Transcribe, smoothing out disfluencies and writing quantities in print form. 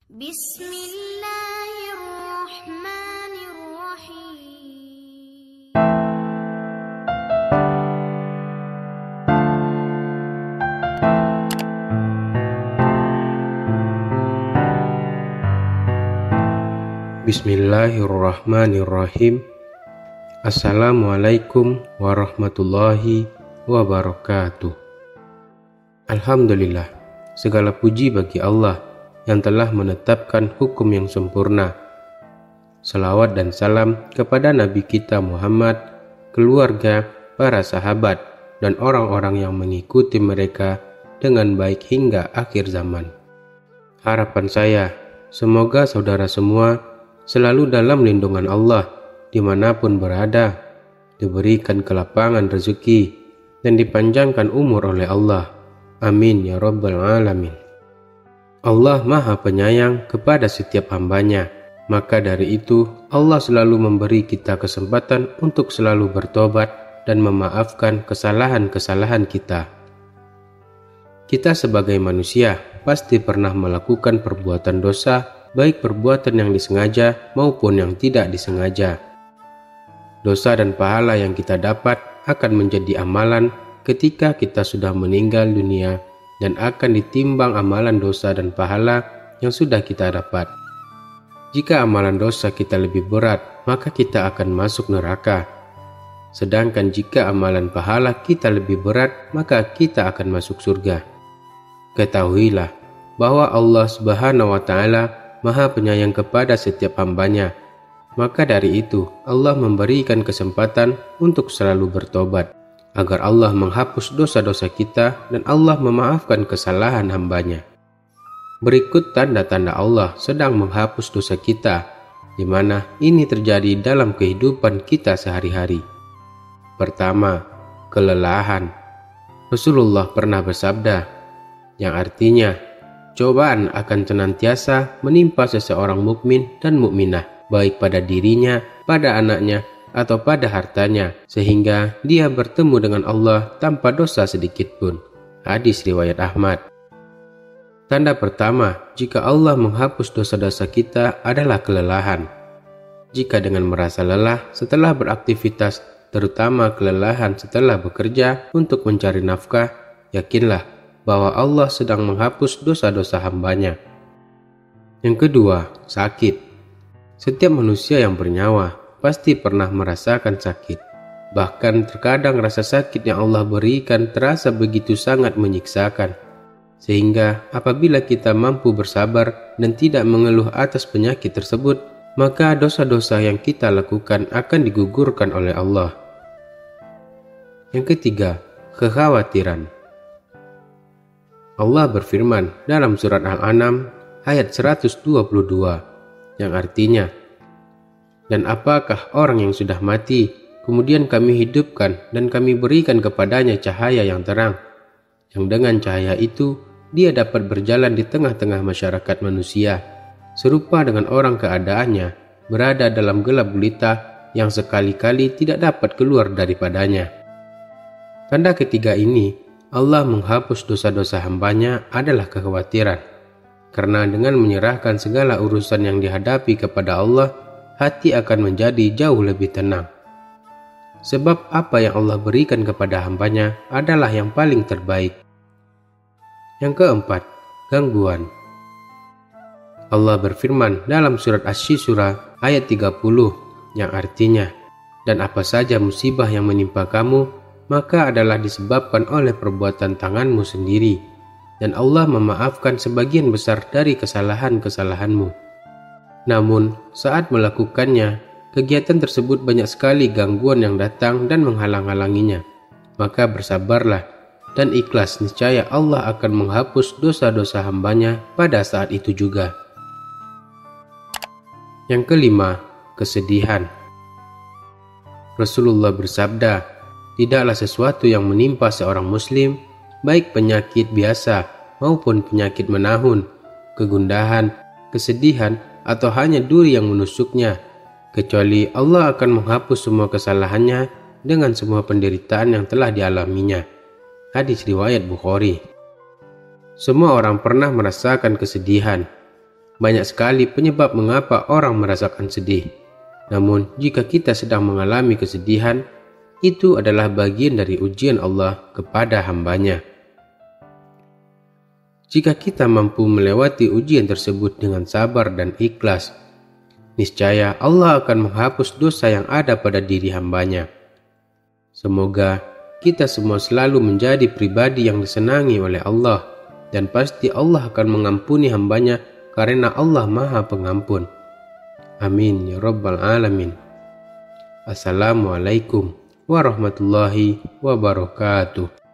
Bismillahirrahmanirrahim. Bismillahirrahmanirrahim. Assalamualaikum warahmatullahi wabarakatuh. Alhamdulillah, segala puji bagi Allah yang telah menetapkan hukum yang sempurna. Salawat dan salam kepada Nabi kita Muhammad, keluarga, para sahabat, dan orang-orang yang mengikuti mereka dengan baik hingga akhir zaman. Harapan saya, semoga saudara semua selalu dalam lindungan Allah dimanapun berada, diberikan kelapangan rezeki, dan dipanjangkan umur oleh Allah. Amin ya rabbal alamin. Allah maha penyayang kepada setiap hambanya, maka dari itu Allah selalu memberi kita kesempatan untuk selalu bertobat dan memaafkan kesalahan-kesalahan kita. Kita sebagai manusia pasti pernah melakukan perbuatan dosa, baik perbuatan yang disengaja maupun yang tidak disengaja. Dosa dan pahala yang kita dapat akan menjadi amalan ketika kita sudah meninggal dunia dan akan ditimbang amalan dosa dan pahala yang sudah kita dapat. Jika amalan dosa kita lebih berat, maka kita akan masuk neraka. Sedangkan jika amalan pahala kita lebih berat, maka kita akan masuk surga. Ketahuilah bahwa Allah Subhanahu wa Ta'ala Maha penyayang kepada setiap hambanya. Maka dari itu Allah memberikan kesempatan untuk selalu bertobat, agar Allah menghapus dosa-dosa kita dan Allah memaafkan kesalahan hambanya. Berikut tanda-tanda Allah sedang menghapus dosa kita, di mana ini terjadi dalam kehidupan kita sehari-hari. Pertama, kelelahan. Rasulullah pernah bersabda, yang artinya, cobaan akan senantiasa menimpa seseorang mukmin dan mukminah, baik pada dirinya, pada anaknya, atau pada hartanya, sehingga dia bertemu dengan Allah tanpa dosa sedikit pun. Hadis riwayat Ahmad. Tanda pertama, jika Allah menghapus dosa-dosa kita adalah kelelahan. Jika dengan merasa lelah setelah beraktivitas, terutama kelelahan setelah bekerja untuk mencari nafkah, yakinlah bahwa Allah sedang menghapus dosa-dosa hambanya. Yang kedua, sakit. Setiap manusia yang bernyawa pasti pernah merasakan sakit. Bahkan terkadang rasa sakit yang Allah berikan terasa begitu sangat menyiksakan. Sehingga apabila kita mampu bersabar dan tidak mengeluh atas penyakit tersebut, maka dosa-dosa yang kita lakukan akan digugurkan oleh Allah. Yang ketiga, kekhawatiran. Allah berfirman dalam surat Al-An'am ayat 122 yang artinya, dan apakah orang yang sudah mati kemudian kami hidupkan dan kami berikan kepadanya cahaya yang terang, yang dengan cahaya itu dia dapat berjalan di tengah-tengah masyarakat manusia, serupa dengan orang keadaannya berada dalam gelap gulita yang sekali-kali tidak dapat keluar daripadanya. Tanda ketiga ini, Allah menghapus dosa-dosa hambanya adalah kekhawatiran. Karena dengan menyerahkan segala urusan yang dihadapi kepada Allah, hati akan menjadi jauh lebih tenang. Sebab apa yang Allah berikan kepada hambanya adalah yang paling terbaik. Yang keempat, gangguan. Allah berfirman dalam surat Asy-Syura ayat 30 yang artinya, dan apa saja musibah yang menimpa kamu, maka adalah disebabkan oleh perbuatan tanganmu sendiri, dan Allah memaafkan sebagian besar dari kesalahan-kesalahanmu. Namun, saat melakukannya, kegiatan tersebut banyak sekali gangguan yang datang dan menghalang-halanginya. Maka bersabarlah, dan ikhlas, niscaya Allah akan menghapus dosa-dosa hambanya pada saat itu juga. Yang kelima, kesedihan. Rasulullah bersabda, tidaklah sesuatu yang menimpa seorang muslim, baik penyakit biasa maupun penyakit menahun, kegundahan, kesedihan, atau hanya duri yang menusuknya, kecuali Allah akan menghapus semua kesalahannya dengan semua penderitaan yang telah dialaminya. Hadis riwayat Bukhari. Semua orang pernah merasakan kesedihan. Banyak sekali penyebab mengapa orang merasakan sedih. Namun, jika kita sedang mengalami kesedihan, itu adalah bagian dari ujian Allah kepada hambanya. Jika kita mampu melewati ujian tersebut dengan sabar dan ikhlas, niscaya Allah akan menghapus dosa yang ada pada diri hambanya. Semoga kita semua selalu menjadi pribadi yang disenangi oleh Allah, dan pasti Allah akan mengampuni hambanya karena Allah Maha Pengampun. Amin ya Rabbal Alamin. Assalamualaikum warahmatullahi wabarakatuh.